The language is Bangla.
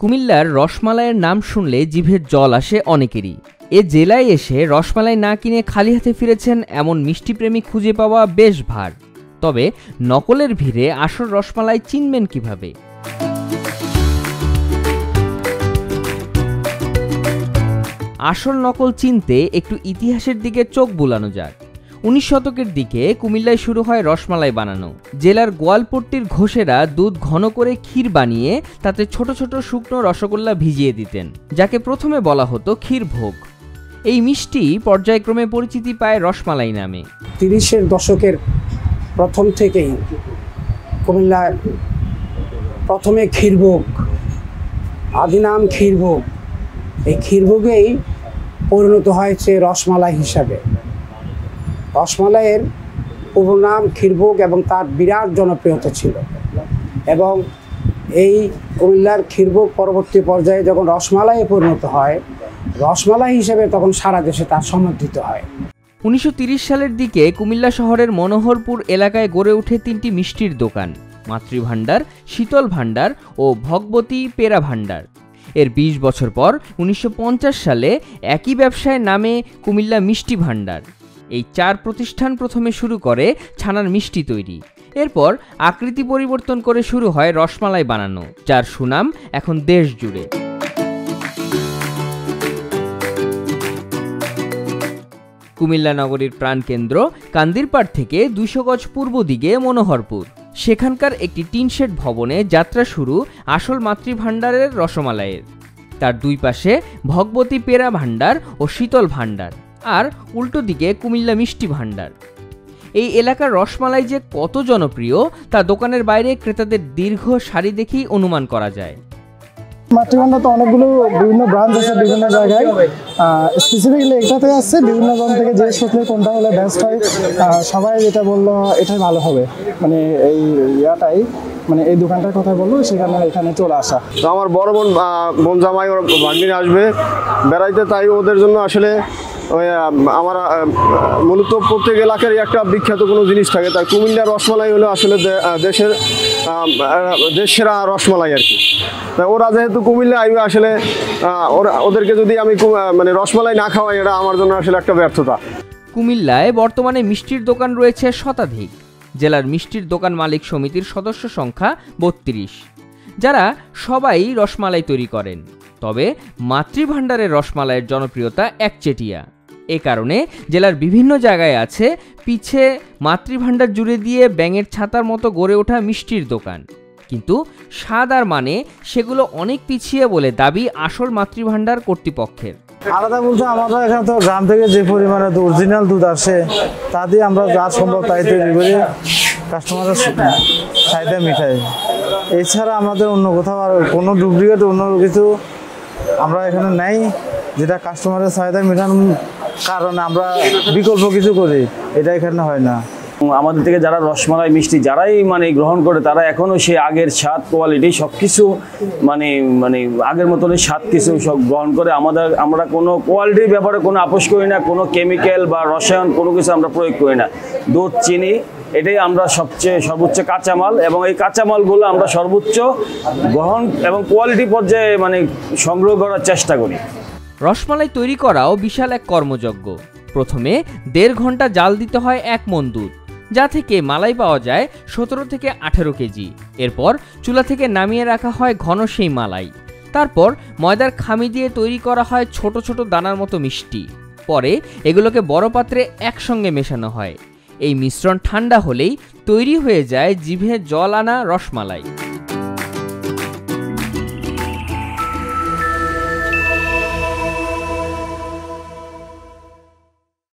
কুমিল্লার রসমালাইয়ের নাম শুনলে জিভের জল আসে অনেকেরই। এ জেলায় এসে রসমালাই না কিনে খালি হাতে ফিরেছেন এমন মিষ্টিপ্রেমী খুঁজে পাওয়া বেশ ভার। তবে নকলের ভিড়ে আসল রসমালাই চিনবেন কিভাবে? আসল নকল চিনতে একটু ইতিহাসের দিকে চোখ বুলানো যাক। 19 শতকের দিকে কুমিল্লায় শুরু হয় রসমালাই বানানো। জেলার গোয়ালপট্টির ঘোষেরা দুধ ঘন করে ক্ষীর বানিয়ে তাতে ছোট ছোট শুকনো রসগোল্লা ভিজিয়ে দিতেন, যাকে প্রথমে বলা হতো ক্ষীরভোগ। এই মিষ্টি পর্যায়ক্রমে পরিচিতি পায় রসমালাই নামে। 30-এর দশকের প্রথম থেকেই কুমিল্লায় প্রথমে ক্ষীরভোগ, আদি নাম ক্ষীরভোগ, এই ক্ষীরভোগেই পরিণত হয়েছে রসমালাই হিসাবে। রসমালাইয়ের পুরো নাম ক্ষীরভোগ এবং তার বিরাট জনপ্রিয়তা ছিল, এবং এই কুমিল্লার ক্ষীরভোগ পরবর্তী পর্যায়ে যখন রসমালাইয়ে পরিণত হয়, রসমালাই হিসেবে তখন সারা দেশে তার সমর্থিত হয়। 1930 সালের দিকে কুমিল্লা শহরের মনোহরপুর এলাকায় গড়ে ওঠে 3টি মিষ্টির দোকান: মাতৃভাণ্ডার, শীতল ভাণ্ডার ও ভগবতী পেরা ভাণ্ডার। এর 20 বছর পর 1950 সালে একই ব্যবসায়ের নামে কুমিল্লা মিষ্টি ভাণ্ডার। এই 4 প্রতিষ্ঠান প্রথমে শুরু করে ছানার মিষ্টি তৈরি। এরপর আকৃতি পরিবর্তন করে শুরু হয় রসমালাই বানানো, যার সুনাম এখন দেশ জুড়ে। কুমিল্লা নগরীর প্রাণকেন্দ্র কান্দিরপাড় থেকে 200 গজ পূর্ব দিকে মনোহরপুর। সেখানকার একটি টিনশেড ভবনে যাত্রা শুরু আসল মাতৃভাণ্ডারের রসমালাইয়ের। তার দুই পাশে ভগবতী পেরা ভাণ্ডার ও শীতল ভাণ্ডার, আর উল্টো দিকে কুমিল্লা মিষ্টি ভাণ্ডার। এই এলাকার রসমালাই যে কত জনপ্রিয় তা দোকানের বাইরে ক্রেতাদের দীর্ঘ সারি দেখেই অনুমান করা যায়। মাতৃভাণ্ডার তো অনেকগুলো বিভিন্ন ব্রাঞ্চ আছে বিভিন্ন জায়গায়, স্পেসিফিক্যালি এটাতে আছে। বিভিন্ন জন থেকে জিজ্ঞেস করলে কোনটা হলে বেস্ট হয়, সবাই যেটা বললো এটাই ভালো হবে, মানে এই ইয়াটাই, মানে এই দোকানটার কথা বললো, সেখানে এখানে চলে আসা। তো আমার বড় বোন জামাই ওর ভাগ্নিরা আসবে বেড়াইতে, তাই ওদের জন্য আসলে আমার মূলত প্রত্যেক এলাকারই একটা বিখ্যাত কোনো জিনিস থাকে, তাই কুমিল্লার রসমালাই হলো আসলে দেশের সেরা রসমালাই আর কি। তাই ওরা যেহেতু কুমিল্লা আইবে, আসলে ওদেরকে যদি আমি মানে রসমালাই না খাওয়াই, এটা আমার জন্য আসলে একটা ব্যর্থতা। কুমিল্লায় বর্তমানে মিষ্টির দোকান রয়েছে শতাধিক। জেলার মিষ্টির দোকান মালিক সমিতির সদস্য সংখ্যা 32, যারা সবাই রসমালাই তৈরি করেন। তবে মাতৃভাণ্ডারের রসমালাইয়ের জনপ্রিয়তা একচেটিয়া। এ কারণে জেলার বিভিন্ন জায়গায় আছে পিছে মাতৃভাণ্ডার জুড়ে দিয়ে ব্যাঙের ছাতার মতো গড়ে ওঠা মিষ্টির দোকান, কিন্তু স্বাদ আর মানে সেগুলো অনেক পিছিয়ে বলে দাবি আসল মাতৃভাণ্ডার কর্তৃপক্ষের। আলাদা বলতে আমাদের এখানে তো গ্রাম থেকে যে পরিমাণে অরিজিনাল দুধ আসে, তা দিয়ে আমরা যা সম্ভব তাই তৈরি করি, কাস্টমারের চাহিদা মিটাই। এছাড়া আমাদের অন্য কোথাও আর কোনো ডুপ্লিকেট অন্য কিছু আমরা এখানে নেই, যেটা কাস্টমারের চাহিদা মেটানোর কারণে আমরা বিকল্প কিছু করি, এটা এখানে হয় না। আমাদের থেকে যারা রসমালাই মিষ্টি যারাই মানে গ্রহণ করে, তারা এখনও সেই আগের স্বাদ, কোয়ালিটি সব কিছু মানে আগের মতনই স্বাদ কিছু সব গ্রহণ করে। আমরা কোনো কোয়ালিটির ব্যাপারে কোনো আপোষ করি না, কোনো কেমিক্যাল বা রসায়ন কোনো কিছু আমরা প্রয়োগ করি না। দুধ, চিনি, এটাই আমরা সর্বোচ্চ কাঁচামাল, এবং এই কাঁচামালগুলো আমরা সর্বোচ্চ গ্রহণ এবং কোয়ালিটি পর্যায়ে মানে সংগ্রহ করার চেষ্টা করি। রসমালাই তৈরি করাও বিশাল এক কর্মযজ্ঞ। প্রথমে 1.5 ঘন্টা জাল দিতে হয় 1 মণ দুধ, যা থেকে মালাই পাওয়া যায় 17 থেকে 18 কেজি। এরপর চুলা থেকে নামিয়ে রাখা হয় ঘন সেই মালাই। তারপর ময়দার খামি দিয়ে তৈরি করা হয় ছোট ছোট দানার মতো মিষ্টি। পরে এগুলোকে বড় পাত্রে একসঙ্গে মেশানো হয়। এই মিশ্রণ ঠান্ডা হলেই তৈরি হয়ে যায় জিভে জল আনা রসমালাই।